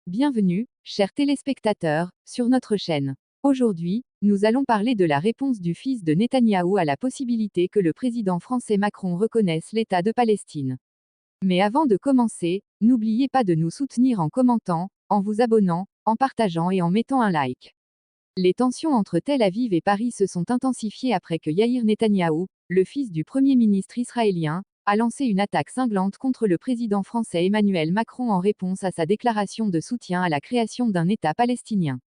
Bienvenue, chers téléspectateurs, sur notre chaîne. Aujourd'hui, nous allons parler de la réponse du fils de Netanyahou à la possibilité que le président français Macron reconnaisse l'État de Palestine. Mais avant de commencer, n'oubliez pas de nous soutenir en commentant, en vous abonnant, en partageant et en mettant un like. Les tensions entre Tel Aviv et Paris se sont intensifiées après que Yair Netanyahou, le fils du Premier ministre israélien, a lancé une attaque cinglante contre le président français Emmanuel Macron en réponse à sa déclaration de soutien à la création d'un État palestinien.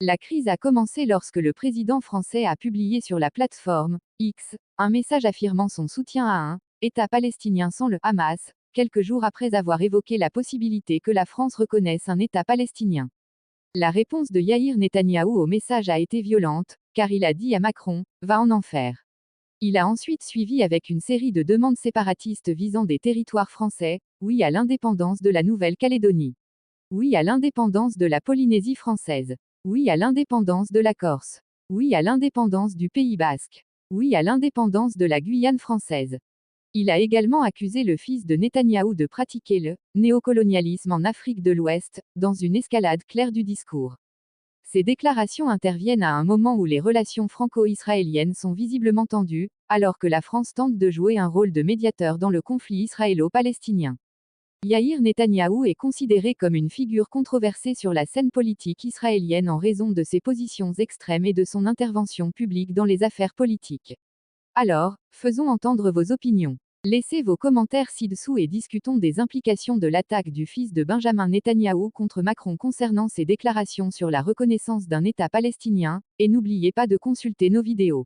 La crise a commencé lorsque le président français a publié sur la plateforme X un message affirmant son soutien à un État palestinien sans le Hamas, quelques jours après avoir évoqué la possibilité que la France reconnaisse un État palestinien. La réponse de Yair Netanyahou au message a été violente, car il a dit à Macron « va en enfer ». Il a ensuite suivi avec une série de demandes séparatistes visant des territoires français, oui à l'indépendance de la Nouvelle-Calédonie. Oui à l'indépendance de la Polynésie française. Oui à l'indépendance de la Corse. Oui à l'indépendance du Pays basque. Oui à l'indépendance de la Guyane française. Il a également accusé le fils de Netanyahou de pratiquer le néocolonialisme en Afrique de l'Ouest, dans une escalade claire du discours. Ces déclarations interviennent à un moment où les relations franco-israéliennes sont visiblement tendues, alors que la France tente de jouer un rôle de médiateur dans le conflit israélo-palestinien. Yair Netanyahou est considéré comme une figure controversée sur la scène politique israélienne en raison de ses positions extrêmes et de son intervention publique dans les affaires politiques. Alors, faisons entendre vos opinions. Laissez vos commentaires ci-dessous et discutons des implications de l'attaque du fils de Benjamin Netanyahou contre Macron concernant ses déclarations sur la reconnaissance d'un État palestinien, et n'oubliez pas de consulter nos vidéos.